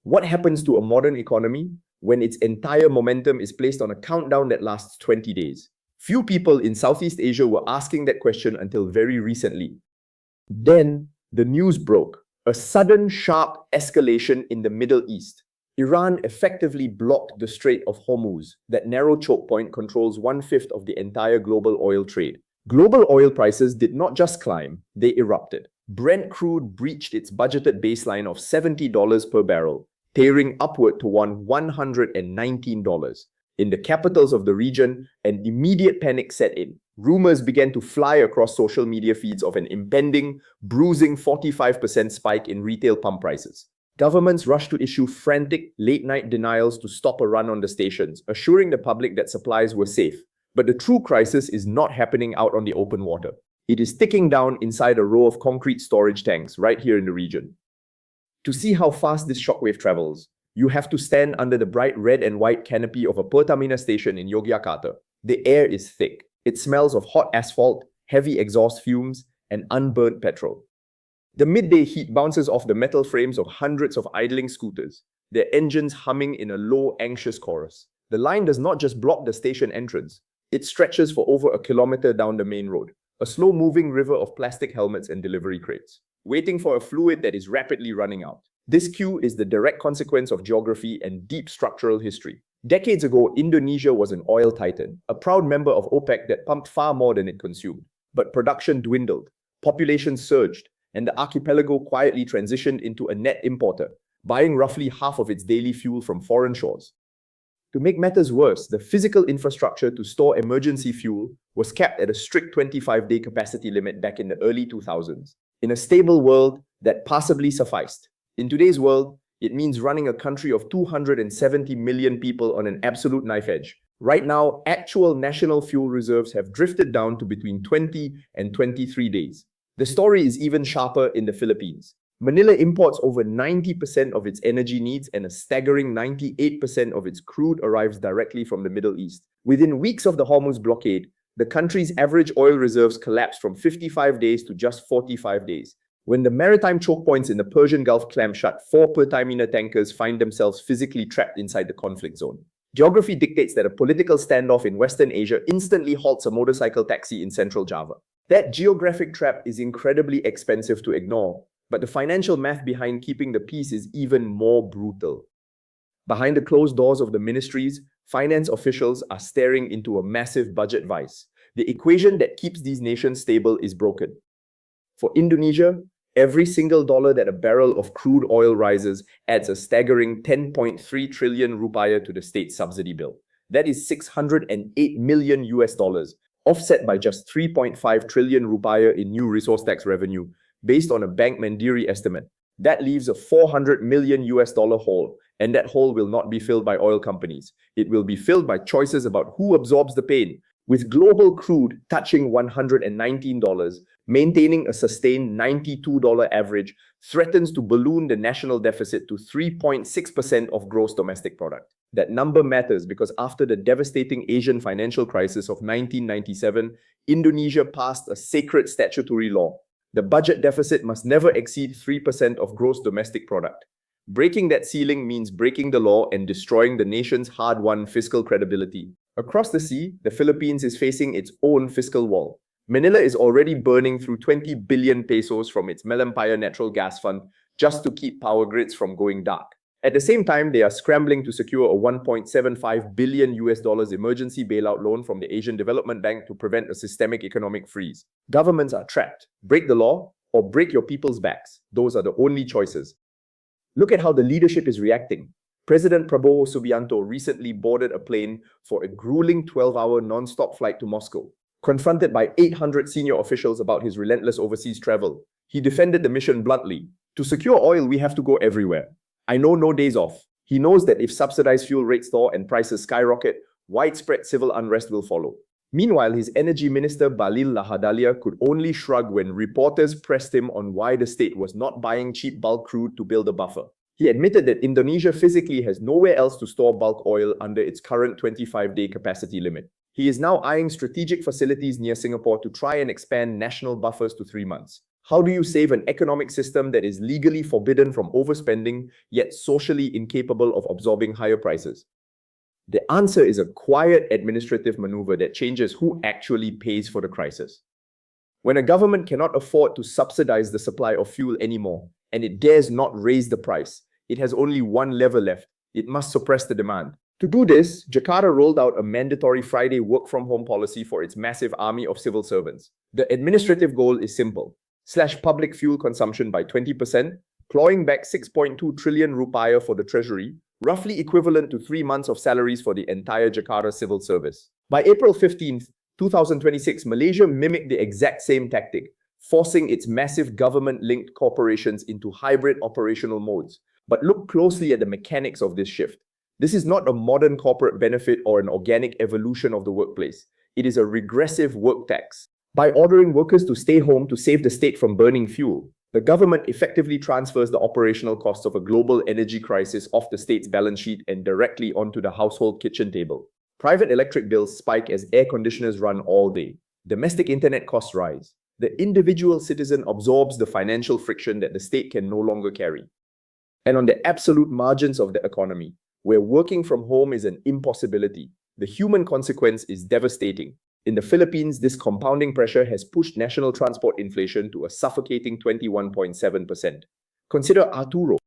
What happens to a modern economy when its entire momentum is placed on a countdown that lasts 20 days? Few people in Southeast Asia were asking that question until very recently. Then the news broke. A sudden, sharp escalation in the Middle East. Iran effectively blocked the Strait of Hormuz. That narrow choke point controls 1/5 of the entire global oil trade. Global oil prices did not just climb, they erupted. Brent crude breached its budgeted baseline of $70 per barrel, tearing upward to $119. In the capitals of the region, an immediate panic set in. Rumors began to fly across social media feeds of an impending, bruising 45% spike in retail pump prices. Governments rushed to issue frantic, late-night denials to stop a run on the stations, assuring the public that supplies were safe. But the true crisis is not happening out on the open water. It is ticking down inside a row of concrete storage tanks right here in the region. To see how fast this shockwave travels, you have to stand under the bright red and white canopy of a Pertamina station in Yogyakarta. The air is thick. It smells of hot asphalt, heavy exhaust fumes, and unburnt petrol. The midday heat bounces off the metal frames of hundreds of idling scooters, their engines humming in a low, anxious chorus. The line does not just block the station entrance. It stretches for over a kilometer down the main road, a slow-moving river of plastic helmets and delivery crates, waiting for a fluid that is rapidly running out. This queue is the direct consequence of geography and deep structural history. Decades ago, Indonesia was an oil titan, a proud member of OPEC that pumped far more than it consumed. But production dwindled, population surged, and the archipelago quietly transitioned into a net importer, buying roughly half of its daily fuel from foreign shores. To make matters worse, the physical infrastructure to store emergency fuel was capped at a strict 25-day capacity limit back in the early 2000s. In a stable world, that passably sufficed. In today's world, it means running a country of 270 million people on an absolute knife edge. Right now, actual national fuel reserves have drifted down to between 20 and 23 days. The story is even sharper in the Philippines. Manila imports over 90% of its energy needs, and a staggering 98% of its crude arrives directly from the Middle East. Within weeks of the Hormuz blockade, the country's average oil reserves collapsed from 55 days to just 45 days. When the maritime choke points in the Persian Gulf clam shut, 4 Pertamina tankers find themselves physically trapped inside the conflict zone. Geography dictates that a political standoff in Western Asia instantly halts a motorcycle taxi in central Java. That geographic trap is incredibly expensive to ignore, but the financial math behind keeping the peace is even more brutal. Behind the closed doors of the ministries, finance officials are staring into a massive budget vice. The equation that keeps these nations stable is broken. For Indonesia, every single dollar that a barrel of crude oil rises adds a staggering 10.3 trillion rupiah to the state subsidy bill. That is 608 million US dollars, offset by just 3.5 trillion rupiah in new resource tax revenue, based on a Bank Mandiri estimate. That leaves a 400 million US dollar hole, and that hole will not be filled by oil companies. It will be filled by choices about who absorbs the pain. With global crude touching $119, maintaining a sustained $92 average threatens to balloon the national deficit to 3.6% of gross domestic product. That number matters because after the devastating Asian financial crisis of 1997, Indonesia passed a sacred statutory law. The budget deficit must never exceed 3% of gross domestic product. Breaking that ceiling means breaking the law and destroying the nation's hard-won fiscal credibility. Across the sea, the Philippines is facing its own fiscal wall. Manila is already burning through 20 billion pesos from its Melampaya Natural Gas Fund just to keep power grids from going dark. At the same time, they are scrambling to secure a 1.75 billion US dollars emergency bailout loan from the Asian Development Bank to prevent a systemic economic freeze. Governments are trapped. Break the law or break your people's backs. Those are the only choices. Look at how the leadership is reacting. President Prabowo Subianto recently boarded a plane for a grueling 12-hour non-stop flight to Moscow. Confronted by 800 senior officials about his relentless overseas travel, he defended the mission bluntly. To secure oil, we have to go everywhere. I know no days off. He knows that if subsidized fuel rates soar and prices skyrocket, widespread civil unrest will follow. Meanwhile, his energy minister Balil Lahadalia could only shrug when reporters pressed him on why the state was not buying cheap bulk crude to build a buffer. He admitted that Indonesia physically has nowhere else to store bulk oil under its current 25-day capacity limit. He is now eyeing strategic facilities near Singapore to try and expand national buffers to 3 months. How do you save an economic system that is legally forbidden from overspending, yet socially incapable of absorbing higher prices? The answer is a quiet administrative maneuver that changes who actually pays for the crisis. When a government cannot afford to subsidize the supply of fuel anymore, and it dares not raise the price, it has only one lever left. It must suppress the demand. To do this, Jakarta rolled out a mandatory Friday work-from-home policy for its massive army of civil servants. The administrative goal is simple: slash public fuel consumption by 20%, clawing back 6.2 trillion rupiah for the treasury, roughly equivalent to 3 months of salaries for the entire Jakarta civil service. By April 15th, 2026, Malaysia mimicked the exact same tactic, forcing its massive government-linked corporations into hybrid operational modes. But look closely at the mechanics of this shift. This is not a modern corporate benefit or an organic evolution of the workplace. It is a regressive work tax. By ordering workers to stay home to save the state from burning fuel, the government effectively transfers the operational costs of a global energy crisis off the state's balance sheet and directly onto the household kitchen table. Private electric bills spike as air conditioners run all day. Domestic internet costs rise. The individual citizen absorbs the financial friction that the state can no longer carry. And on the absolute margins of the economy, where working from home is an impossibility, the human consequence is devastating. In the Philippines, this compounding pressure has pushed national transport inflation to a suffocating 21.7%. Consider Arturo.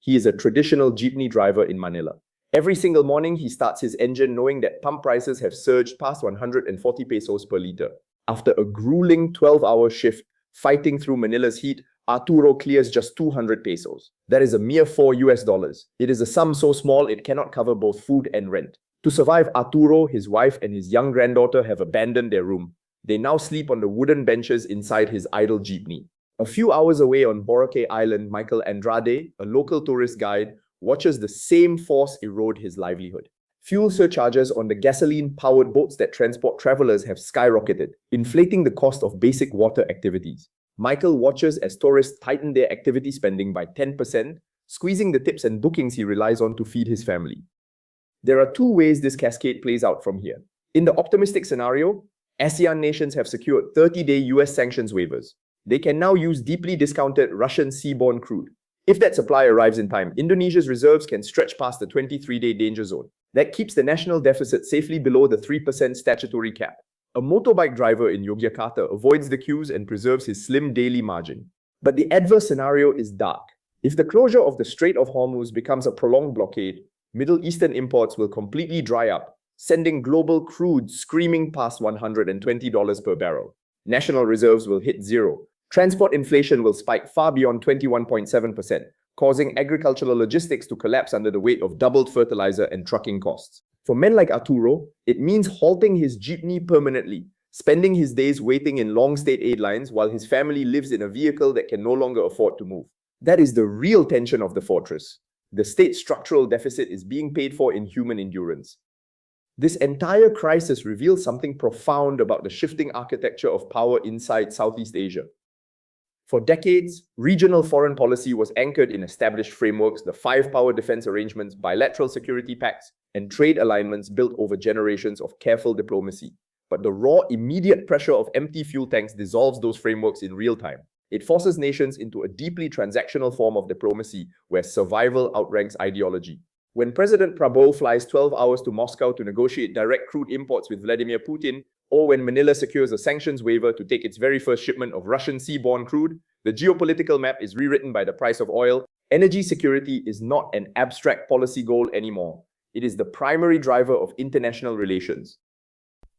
He is a traditional jeepney driver in Manila. Every single morning, he starts his engine knowing that pump prices have surged past 140 pesos per liter. After a grueling 12-hour shift fighting through Manila's heat, Arturo clears just 200 pesos. That is a mere $4. It is a sum so small it cannot cover both food and rent. To survive, Arturo, his wife, and his young granddaughter have abandoned their room. They now sleep on the wooden benches inside his idle jeepney. A few hours away on Boracay Island, Michael Andrade, a local tourist guide, watches the same force erode his livelihood. Fuel surcharges on the gasoline-powered boats that transport travelers have skyrocketed, inflating the cost of basic water activities. Michael watches as tourists tighten their activity spending by 10%, squeezing the tips and bookings he relies on to feed his family. There are two ways this cascade plays out from here. In the optimistic scenario, ASEAN nations have secured 30-day US sanctions waivers. They can now use deeply discounted Russian seaborne crude. If that supply arrives in time, Indonesia's reserves can stretch past the 23-day danger zone. That keeps the national deficit safely below the 3% statutory cap. A motorbike driver in Yogyakarta avoids the queues and preserves his slim daily margin. But the adverse scenario is dark. If the closure of the Strait of Hormuz becomes a prolonged blockade, Middle Eastern imports will completely dry up, sending global crude screaming past $120 per barrel. National reserves will hit zero. Transport inflation will spike far beyond 21.7%, causing agricultural logistics to collapse under the weight of doubled fertilizer and trucking costs. For men like Arturo, it means halting his jeepney permanently, spending his days waiting in long state aid lines while his family lives in a vehicle that can no longer afford to move. That is the real tension of the fortress. The state's structural deficit is being paid for in human endurance. This entire crisis reveals something profound about the shifting architecture of power inside Southeast Asia. For decades, regional foreign policy was anchored in established frameworks, the five power defense arrangements, bilateral security pacts, and trade alignments built over generations of careful diplomacy. But the raw, immediate pressure of empty fuel tanks dissolves those frameworks in real time. It forces nations into a deeply transactional form of diplomacy where survival outranks ideology. When President Prabowo flies 12 hours to Moscow to negotiate direct crude imports with Vladimir Putin, or when Manila secures a sanctions waiver to take its very first shipment of Russian seaborne crude, the geopolitical map is rewritten by the price of oil. Energy security is not an abstract policy goal anymore. It is the primary driver of international relations.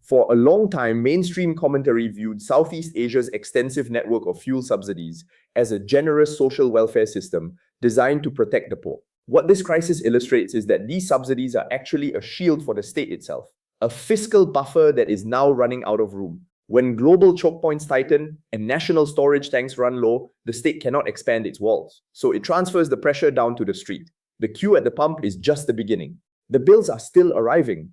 For a long time, mainstream commentary viewed Southeast Asia's extensive network of fuel subsidies as a generous social welfare system designed to protect the poor. What this crisis illustrates is that these subsidies are actually a shield for the state itself, a fiscal buffer that is now running out of room. When global choke points tighten and national storage tanks run low, the state cannot expand its walls. So it transfers the pressure down to the street. The queue at the pump is just the beginning. The bills are still arriving.